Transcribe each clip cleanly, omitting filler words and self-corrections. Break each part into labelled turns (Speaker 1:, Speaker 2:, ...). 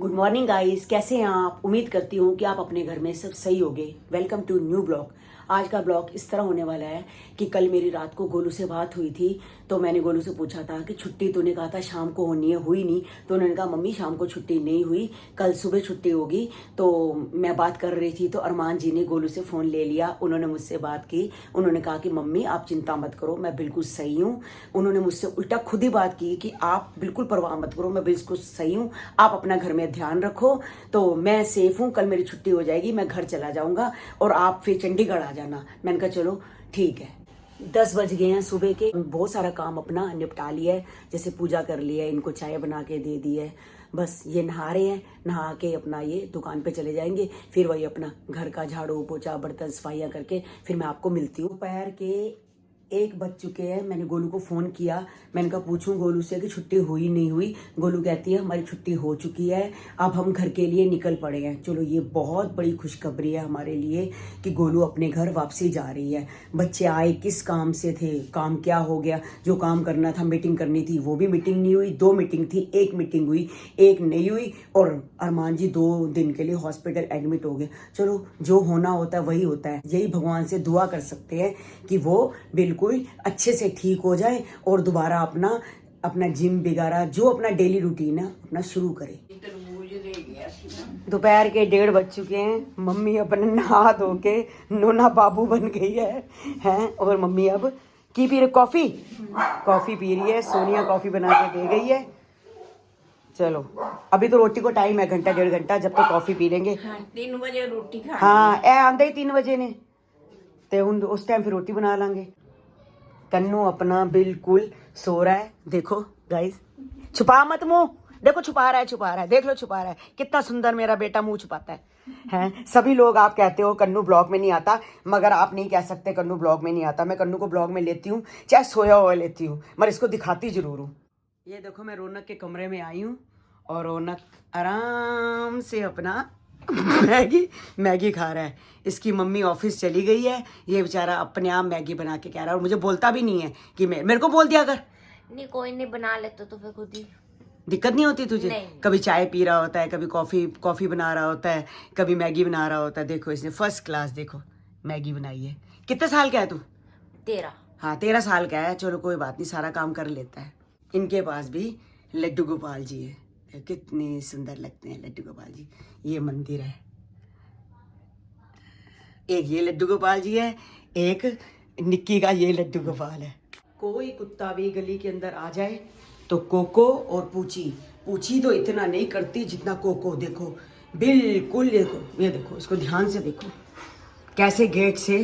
Speaker 1: Good morning guys, कैसे हैं आप। उम्मीद करती हूँ कि आप अपने घर में सब सही होंगे। Welcome to new blog. आज का ब्लॉग इस तरह होने वाला है कि कल मेरी रात को गोलू से बात हुई थी, तो मैंने गोलू से पूछा था कि छुट्टी तूने कहा था शाम को होनी है, हुई नहीं। तो उन्होंने कहा मम्मी शाम को छुट्टी नहीं हुई, कल सुबह छुट्टी होगी। तो मैं बात कर रही थी तो अरमान जी ने गोलू से फ़ोन ले लिया, उन्होंने मुझसे बात की। उन्होंने कहा कि मम्मी आप चिंता मत करो, मैं बिल्कुल सही हूँ। उन्होंने मुझसे उल्टा खुद ही बात की कि आप बिल्कुल परवाह मत करो, मैं बिल्कुल सही हूँ, आप अपना घर में ध्यान रखो। तो मैं सेफ हूँ, कल मेरी छुट्टी हो जाएगी, मैं घर चला जाऊंगा और आप फिर चंडीगढ़ आ जाना। मैंने कहा चलो ठीक है। 10 बज गए हैं सुबह के। बहुत सारा काम अपना निपटा लिया है, जैसे पूजा कर लिया है, इनको चाय बना के दे दी है। बस ये नहा रहे हैं, नहा के अपना ये दुकान पे चले जाएंगे, फिर वही अपना घर का झाड़ू पोछा बर्तन सफाइयाँ करके फिर मैं आपको मिलती हूँ। दोपहर के 1 बज चुके हैं। मैंने गोलू को फ़ोन किया, मैंने कहा पूछूं गोलू से कि छुट्टी हुई नहीं हुई। गोलू कहती है हमारी छुट्टी हो चुकी है, अब हम घर के लिए निकल पड़े हैं। चलो ये बहुत बड़ी खुशखबरी है हमारे लिए कि गोलू अपने घर वापसी जा रही है। बच्चे आए किस काम से थे, काम क्या हो गया, जो काम करना था, मीटिंग करनी थी, वो भी मीटिंग नहीं हुई। 2 मीटिंग थी, 1 मीटिंग हुई, 1 नहीं हुई। और अरमान जी 2 दिन के लिए हॉस्पिटल एडमिट हो गए। चलो जो होना होता है वही होता है, यही भगवान से दुआ कर सकते हैं कि वो बिल्कुल अच्छे से ठीक हो जाए और दोबारा अपना जिम वगैरह जो अपना डेली रूटीन है अपना शुरू करे। दोपहर के 1:30 बज चुके हैं। मम्मी अपने नहा धो के नोना बाबू बन गई है। और मम्मी अब की पी रही, कॉफी पी रही है। सोनिया कॉफी बना के दे गई है। चलो अभी तो रोटी को टाइम है, घंटा 1.5 घंटा, जब तक कॉफी पी लेंगे।
Speaker 2: 3 बजे रोटी खा।
Speaker 1: हाँ ए आंदे ही 3 बजे ने, ते हुन उस टाइम फिर रोटी बना लांगे। कन्नू अपना बिल्कुल सो रहा है, देखो गाइस, छुपा मत मुंह, देखो छुपा रहा है, देख लो छुपा रहा है। कितना सुंदर मेरा बेटा मुंह छुपाता है। सभी लोग आप कहते हो कन्नू ब्लॉग में नहीं आता, मगर आप नहीं कह सकते कन्नू ब्लॉग में नहीं आता। मैं कन्नू को ब्लॉग में लेती हूँ, चाहे सोया हुआ लेती हूँ, मगर इसको दिखाती जरूर हूँ। ये देखो मैं रौनक के कमरे में आई हूँ और रौनक आराम से अपना मैगी खा रहा है। इसकी मम्मी ऑफिस चली गई है, ये बेचारा अपने आप मैगी बना के कह रहा है, और मुझे बोलता भी नहीं है कि मेरे को बोल दिया कर।
Speaker 2: नहीं कोई नहीं बना लेते तो फिर खुद ही।
Speaker 1: दिक्कत नहीं होती तुझे?
Speaker 2: नहीं।
Speaker 1: कभी चाय पी रहा होता है, कभी कॉफी बना रहा होता है, कभी मैगी बना रहा होता है। देखो इसने फर्स्ट क्लास देखो मैगी बनाई है। कितने साल का है तू?
Speaker 2: 13।
Speaker 1: हाँ 13 साल का है। चलो कोई बात नहीं, सारा काम कर लेता है। इनके पास भी लड्डू गोपाल जी है, कितने सुंदर लगते हैं लड्डू गोपाल जी। ये मंदिर है, एक ये लड्डू गोपाल जी है, एक निक्की का ये लड्डू गोपाल है। कोई कुत्ता भी गली के अंदर आ जाए तो कोको और पूछी तो इतना नहीं करती जितना कोको। देखो बिल्कुल, देखो ये देखो, इसको ध्यान से देखो कैसे गेट से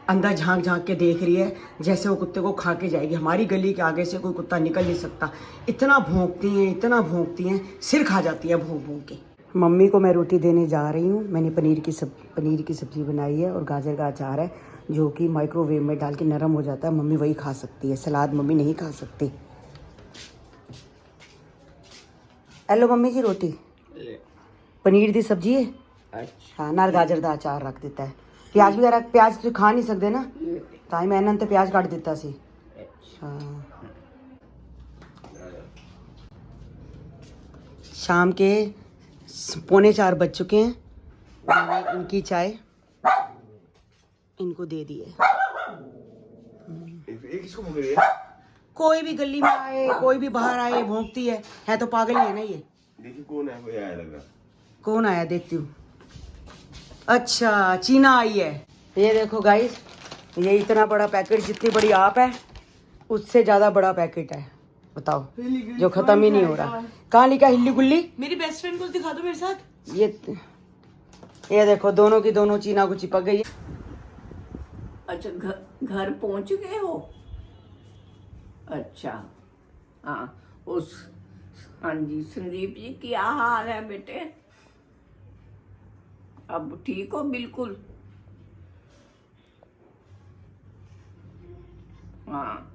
Speaker 1: अंदर झांक झांक के देख रही है, जैसे वो कुत्ते को खा के जाएगी। हमारी गली के आगे से कोई कुत्ता निकल नहीं सकता। इतना भौंकती हैं, सिर खा जाती है भौंक भौंक के। मम्मी को मैं रोटी देने जा रही हूँ। मैंने पनीर की सब्जी बनाई है और गाजर का अचार है, जो कि माइक्रोवेव में डाल के नरम हो जाता है। मम्मी वही खा सकती है, सलाद मम्मी नहीं खा सकती। हेलो मम्मी जी, रोटी पनीर की सब्जी है।
Speaker 2: अच्छा
Speaker 1: हाँ, नाल गाजर का अचार रख दिता है। प्याज वगैरह, प्याज तो खा नहीं सकते ना, ताई मैंने तो प्याज काट दिता सी। हाँ, शाम के 3:45 बज चुके हैं। मैंने इनकी चाय इनको दे दी है। कोई भी गली में आए, कोई भी बाहर आए, भौंकती है तो पागल ही है ना ये।
Speaker 3: देखिए कौन है, कोई आया लग रहा।
Speaker 1: कौन आया देखती हूँ। अच्छा चीना आई है। ये देखो गाइस, ये इतना बड़ा पैकेट, जितनी बड़ी आप है उससे ज्यादा बड़ा पैकेट है। बताओ, जो खत्म ही नहीं हो रहा। कहाँ लिखा हिल्ली गुल्ली?
Speaker 4: मेरी बेस्ट फ्रेंड को दिखा दो मेरे साथ।
Speaker 1: ये देखो दोनों की दोनों चीना को चिपक गई है।
Speaker 2: अच्छा घर पहुंच गए हो? अच्छा हाँ हाँ जी। संदीप जी क्या हाल है बेटे? अब ठीक हो बिल्कुल? हाँ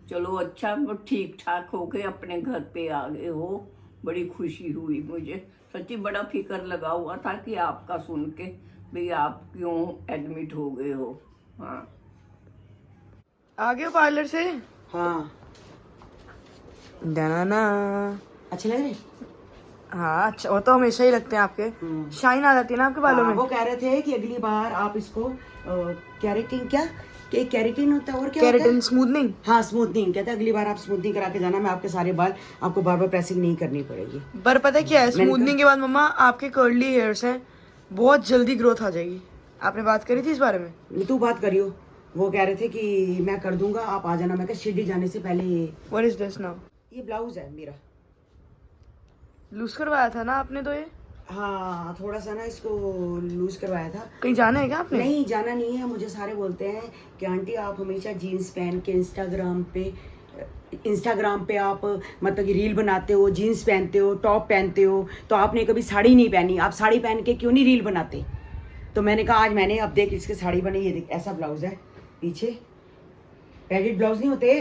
Speaker 2: चलो अच्छा, ठीक ठाक हो के अपने घर पे आ गए हो, बड़ी खुशी हुई मुझे। सच्ची बड़ा फिक्र लगा हुआ था कि आपका सुन के, भाई आप क्यों एडमिट हो गए हो। हाँ
Speaker 4: आ गए हो पार्लर से?
Speaker 1: हाँ
Speaker 4: दाना
Speaker 1: अच्छे लग रहे?
Speaker 4: हाँ अच्छा, वो तो हमेशा ही लगते हैं आपके, शाइन आ जाती है ना आपके बालों में।
Speaker 1: वो कह रहे थे कि अगली बार आप इसको कैरेटिन क्या कैरेटिन होता है और क्या होता
Speaker 4: केराटिन
Speaker 1: है?
Speaker 4: स्मूथनिंग।
Speaker 1: हाँ स्मूथनिंग कहते हैं अगली बार आप स्मूथनिंग करा के जाना, मैं आपके सारे बाल आपको बार बार प्रेसिंग नहीं करनी पड़ेगी।
Speaker 4: पर पता है क्या है,
Speaker 1: मैंने
Speaker 4: स्मूथनिंग के बाद मम्मा आपके कर्ली हेयर्स हैं, बहुत जल्दी ग्रोथ आ जाएगी। आपने बात करी थी इस बारे में?
Speaker 1: नहीं तू बात करियो, वो कह रहे थे कि मैं कर दूंगा आप आ जाना। मैं कहा शिरडी जाने से पहले
Speaker 4: व्हाट इज दिस नाउ?
Speaker 1: ये ब्लाउज है मेरा।
Speaker 4: लूज करवाया था ना आपने तो ये?
Speaker 1: हाँ थोड़ा सा ना इसको लूज करवाया था।
Speaker 4: कहीं जाना है क्या आपने?
Speaker 1: नहीं जाना नहीं है, मुझे सारे बोलते हैं कि आंटी आप हमेशा जीन्स पहन के इंस्टाग्राम पे आप मतलब कि रील बनाते हो, जीन्स पहनते हो, टॉप पहनते हो, तो आपने कभी साड़ी नहीं पहनी, आप साड़ी पहन के क्यों नहीं रील बनाते? तो मैंने कहा आज मैंने, अब देख इसके साड़ी बनी, ये देख ऐसा ब्लाउज है पीछे, पैडेड ब्लाउज नहीं होते,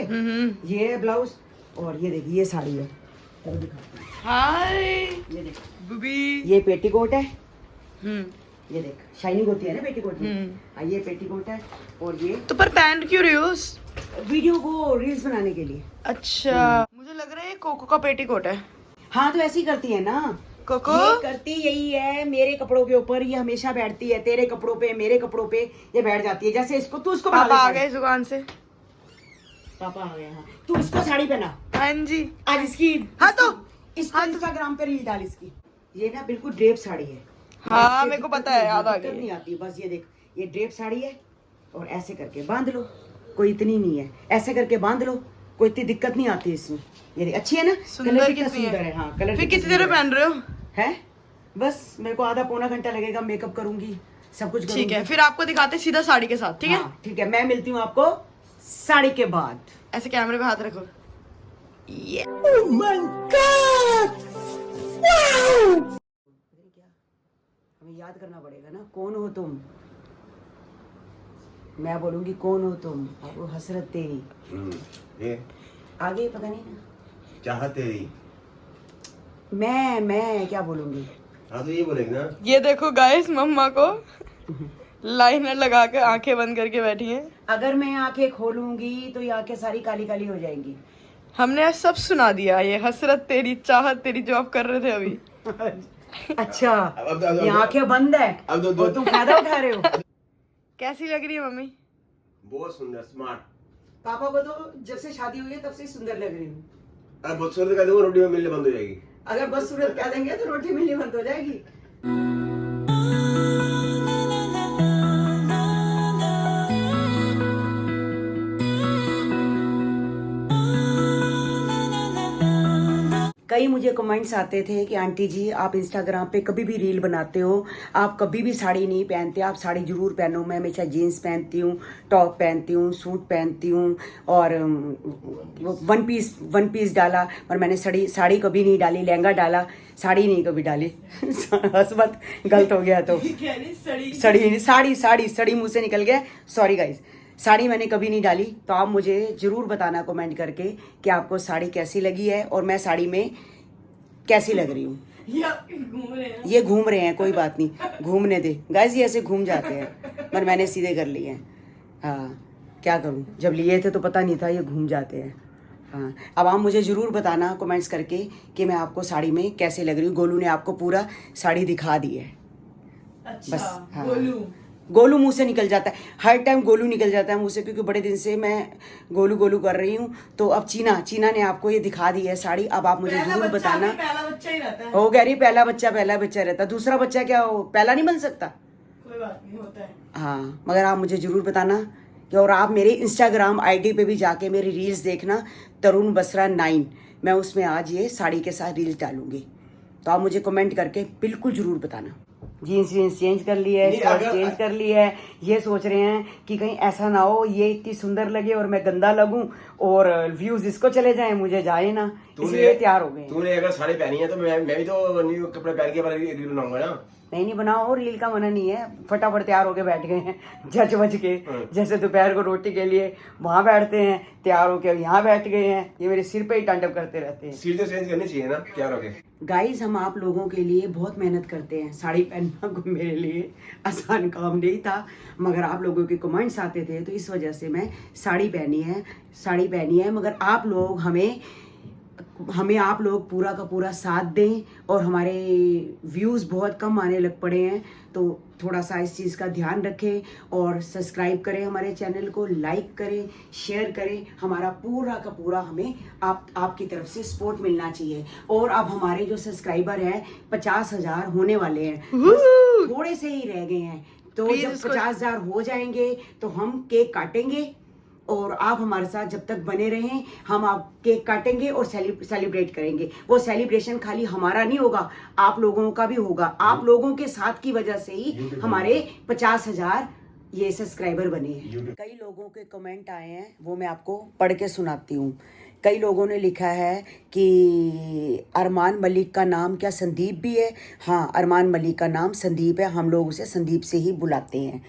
Speaker 1: ये है ब्लाउज, और ये देख ये साड़ी है। चलो दिखाती हूँ।
Speaker 4: हाय
Speaker 1: ये देख
Speaker 4: बेबी।
Speaker 1: ये पेटीकोट है,
Speaker 4: हम्म।
Speaker 1: ये देख शाइनिंग होती है ना पेटीकोट में। ये पेटीकोट है और ये
Speaker 4: तो पर पहन क्यों रही हो?
Speaker 1: वीडियो को रील्स बनाने के लिए।
Speaker 4: अच्छा मुझे लग रहा है ये कोको का पेटीकोट है।
Speaker 1: हाँ तो ऐसे ही करती है ना
Speaker 4: कोको।
Speaker 1: ये करती यही है, मेरे कपड़ों के ऊपर ये हमेशा बैठती है, तेरे कपड़ों पे मेरे कपड़ों पे ये बैठ जाती है। जैसे इसको तू इसको
Speaker 4: पापा आ गए इस दुकान से।
Speaker 1: पापा आ गए। हाँ तू इसको साड़ी पहना
Speaker 4: हाँ जी।
Speaker 1: आज इसकी।
Speaker 4: हाँ तो
Speaker 1: इसको इंस्टाग्राम पे रील डाल इसकी। ये ना बिल्कुल ड्रेप साड़ी है।
Speaker 4: हाँ
Speaker 1: इससे
Speaker 4: मेरे को
Speaker 1: दिक्कत
Speaker 4: पता है,
Speaker 1: नहीं,
Speaker 4: याद आ
Speaker 1: दिक्कत
Speaker 4: गई।
Speaker 1: नहीं आती। बस ये देख ये ड्रेप साड़ी है और ऐसे करके बांध लो, कोई इतनी नहीं है, ऐसे करके बांध लो, कोई इतनी दिक्कत नहीं आती इसमें। ये देख अच्छी है ना,
Speaker 4: सुंदर
Speaker 1: कलर कितना
Speaker 4: कितनी है।
Speaker 1: सुंदर है। हाँ कलर
Speaker 4: फिर
Speaker 1: कितना
Speaker 4: कितनी देर
Speaker 1: सुंदर
Speaker 4: में पहन रहे हो?
Speaker 1: है। बस मेरे को आधा पौना घंटा लगेगा, मेकअप करूंगी, सब कुछ
Speaker 4: ठीक है,
Speaker 1: करूंगी।
Speaker 4: फिर आपको दिखाते हैं सीधा साड़ी के साथ। ठीक है
Speaker 1: हाँ, ठीक है, मैं मिलती हूँ आपको साड़ी के बाद।
Speaker 4: ऐसे कैमरे पे हाथ रखो। ये
Speaker 1: हमें याद करना पड़ेगा ना, कौन हो तुम। मैं बोलूंगी कौन हो तुम, आपको हसरत तेरी।
Speaker 3: ये
Speaker 1: आगे पता नहीं ना,
Speaker 3: चाह तेरी।
Speaker 1: मैं क्या बोलूंगी।
Speaker 3: हाँ तो ये बोलेगी ना।
Speaker 4: ये देखो गाइस, मम्मा को लाइनर लगा के आंखें बंद करके बैठी हैं।
Speaker 1: अगर मैं आंखें खोलूंगी तो ये आंखें सारी काली काली हो जाएंगी।
Speaker 4: हमने आज सब सुना दिया, ये हसरत तेरी चाहत तेरी जो आप कर रहे थे अभी।
Speaker 1: अच्छा
Speaker 3: अब
Speaker 1: ये आंखें बंद है
Speaker 3: अब
Speaker 1: और तुम फायदा उठा रहे हो।
Speaker 4: कैसी लग रही है मम्मी?
Speaker 3: बहुत सुंदर स्मार्ट।
Speaker 1: पापा को तो जब से शादी हुई है तब से सुंदर लग रही हूँ।
Speaker 3: अब बहुत सूरत का दूंगा, रोटी में मिलने बंद हो जाएगी।
Speaker 1: अगर बस सूरत कह देंगे तो रोटी मिलनी बंद हो जाएगी। कई मुझे कमेंट्स आते थे कि आंटी जी आप इंस्टाग्राम पे कभी भी रील बनाते हो, आप कभी भी साड़ी नहीं पहनते, आप साड़ी जरूर पहनो। मैं हमेशा जीन्स पहनती हूँ, टॉप पहनती हूँ, सूट पहनती हूँ और वन पीस डाला, पर मैंने साड़ी कभी नहीं डाली, लहंगा डाला, साड़ी नहीं कभी डाली। हसबत गलत हो गया तो साड़ी मुंह से निकल गया, सॉरी गाइज। साड़ी मैंने कभी नहीं डाली। तो आप मुझे ज़रूर बताना कमेंट करके कि आपको साड़ी कैसी लगी है और मैं साड़ी में कैसी लग रही हूँ। ये घूम रहे हैं, कोई बात नहीं, घूमने दे गाइस, ये ऐसे घूम जाते हैं, पर मैंने सीधे कर लिए हैं। हाँ क्या करूँ, जब लिए थे तो पता नहीं था ये घूम जाते हैं। हाँ अब आप मुझे ज़रूर बताना कमेंट्स करके कि मैं आपको साड़ी में कैसे लग रही हूँ। गोलू ने आपको पूरा साड़ी दिखा दी है।
Speaker 4: अच्छा,
Speaker 1: बस हाँ, गोलू मुंह से निकल जाता है, हर टाइम गोलू निकल जाता है मुंह से, क्योंकि बड़े दिन से मैं गोलू कर रही हूँ। तो अब चीना ने आपको ये दिखा दी है साड़ी। अब आप मुझे जरूर बताना।
Speaker 4: पहला बच्चा ही रहता है।
Speaker 1: हो कह रही पहला बच्चा रहता है, दूसरा बच्चा क्या हो पहला नहीं बन सकता।
Speaker 4: कोई बात नहीं, होता है।
Speaker 1: हाँ मगर आप मुझे जरूर बताना कि, और आप मेरे इंस्टाग्राम आईडी पे भी जाके मेरी रील्स देखना, तरुण बसरा 9, मैं उसमें आज ये साड़ी के साथ रील्स डालूंगी। तो आप मुझे कमेंट करके बिल्कुल जरूर बताना। जीन्स चेंज कर ली है, शर्ट चेंज कर ली है, ये सोच रहे हैं कि कहीं ऐसा ना हो ये इतनी सुंदर लगे और मैं गंदा लगूं और व्यूज इसको चले जाएं, मुझे जाए ना, इसलिए तैयार हो गए।
Speaker 3: तूने अगर साड़ी पहनी है तो मैं भी तो न्यू कपड़े पहन के रील बनाऊंगा ना।
Speaker 1: नहीं बनाओ, रील का मना नहीं है, फटाफट तैयार होके बैठ गए हैं जज बज के। जैसे दोपहर को रोटी के लिए वहां बैठते हैं, तैयार होके यहाँ बैठ गए हैं। ये मेरे सिर पे ही तांडव करते रहते हैं।
Speaker 3: सीट तो चेंज करनी चाहिए ना, तैयार होके।
Speaker 1: गाइस हम आप लोगों के लिए बहुत मेहनत करते हैं, साड़ी पहनना कोई मेरे लिए आसान काम नहीं था, मगर आप लोगों के कमेंट्स आते थे तो इस वजह से मैं साड़ी पहनी है। मगर आप लोग हमें हमें आप लोग पूरा का पूरा साथ दें, और हमारे व्यूज़ बहुत कम आने लग पड़े हैं, तो थोड़ा सा इस चीज़ का ध्यान रखें और सब्सक्राइब करें हमारे चैनल को, लाइक करें, शेयर करें। हमारा पूरा का पूरा हमें आपकी तरफ से सपोर्ट मिलना चाहिए। और अब हमारे जो सब्सक्राइबर हैं 50,000 होने वाले हैं, बस थोड़े से ही रह गए हैं। तो
Speaker 4: Please
Speaker 1: जब
Speaker 4: इसको-
Speaker 1: 50,000 हो जाएंगे तो हम केक काटेंगे, और आप हमारे साथ जब तक बने रहें, हम आप केक काटेंगे और सेलिब्रेट करेंगे। वो सेलिब्रेशन खाली हमारा नहीं होगा, आप लोगों का भी होगा। आप लोगों के साथ की वजह से ही हमारे 50,000 ये सब्सक्राइबर बने हैं। कई लोगों के कमेंट आए हैं, वो मैं आपको पढ़ के सुनाती हूँ। कई लोगों ने लिखा है कि अरमान मलिक का नाम क्या संदीप भी है? हाँ, अरमान मलिक का नाम संदीप है, हम लोग उसे संदीप से ही बुलाते हैं।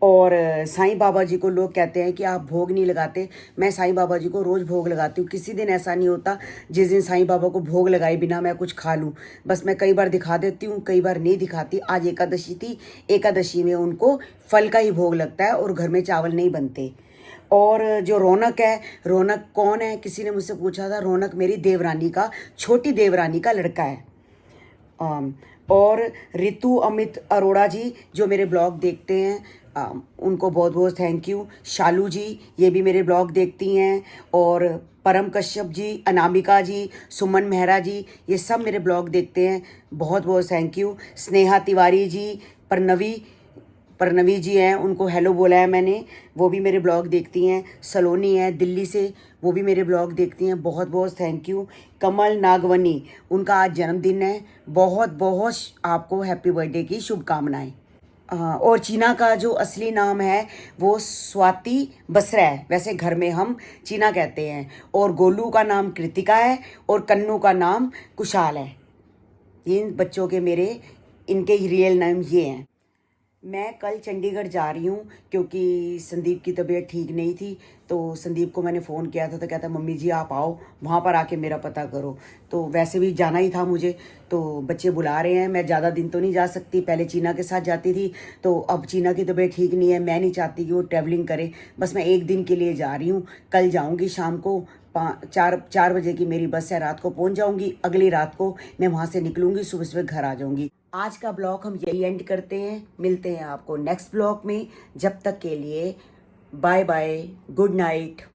Speaker 1: और साईं बाबा जी को लोग कहते हैं कि आप भोग नहीं लगाते। मैं साईं बाबा जी को रोज़ भोग लगाती हूँ। किसी दिन ऐसा नहीं होता जिस दिन साईं बाबा को भोग लगाए बिना मैं कुछ खा लूँ। बस मैं कई बार दिखा देती हूँ, कई बार नहीं दिखाती। आज एकादशी थी, एकादशी में उनको फल का ही भोग लगता है और घर में चावल नहीं बनते। और जो रौनक है, रौनक कौन है? किसी ने मुझसे पूछा था। रौनक मेरी देवरानी का, छोटी देवरानी का लड़का है। और रितु अमित अरोड़ा जी जो मेरे ब्लॉग देखते हैं, उनको बहुत बहुत थैंक यू। शालू जी, ये भी मेरे ब्लॉग देखती हैं। और परम कश्यप जी, अनामिका जी, सुमन मेहरा जी, ये सब मेरे ब्लॉग देखते हैं, बहुत बहुत थैंक यू। स्नेहा तिवारी जी, परनवी जी हैं, उनको हेलो बोला है मैंने, वो भी मेरे ब्लॉग देखती हैं। सलोनी है दिल्ली से, वो भी मेरे ब्लॉग देखती हैं, बहुत बहुत थैंक यू। कमल नागवनी, उनका आज जन्मदिन है, बहुत बहुत आपको हैप्पी बर्थडे की शुभकामनाएं। और चीना का जो असली नाम है वो स्वाति बसरा है, वैसे घर में हम चीना कहते हैं। और गोलू का नाम कृतिका है, और कन्नू का नाम कुशाल है। इन बच्चों के मेरे, इनके रियल नेम ये हैं। मैं कल चंडीगढ़ जा रही हूँ क्योंकि संदीप की तबीयत ठीक नहीं थी। तो संदीप को मैंने फ़ोन किया था, तो कहता मम्मी जी आप आओ, वहाँ पर आके मेरा पता करो। तो वैसे भी जाना ही था मुझे, तो बच्चे बुला रहे हैं। मैं ज़्यादा दिन तो नहीं जा सकती, पहले चीना के साथ जाती थी, तो अब चीना की तबीयत ठीक नहीं है। मैं नहीं चाहती कि वो ट्रैवलिंग करे, बस मैं एक दिन के लिए जा रही हूँ। कल जाऊँगी शाम को, 4 बजे की मेरी बस है, रात को पहुँच जाऊँगी। अगली रात को मैं वहाँ से निकलूँगी, सुबह सुबह घर आ जाऊँगी। आज का ब्लॉग हम यही एंड करते हैं। मिलते हैं आपको नेक्स्ट ब्लॉग में। जब तक के लिए बाय बाय, गुड नाइट।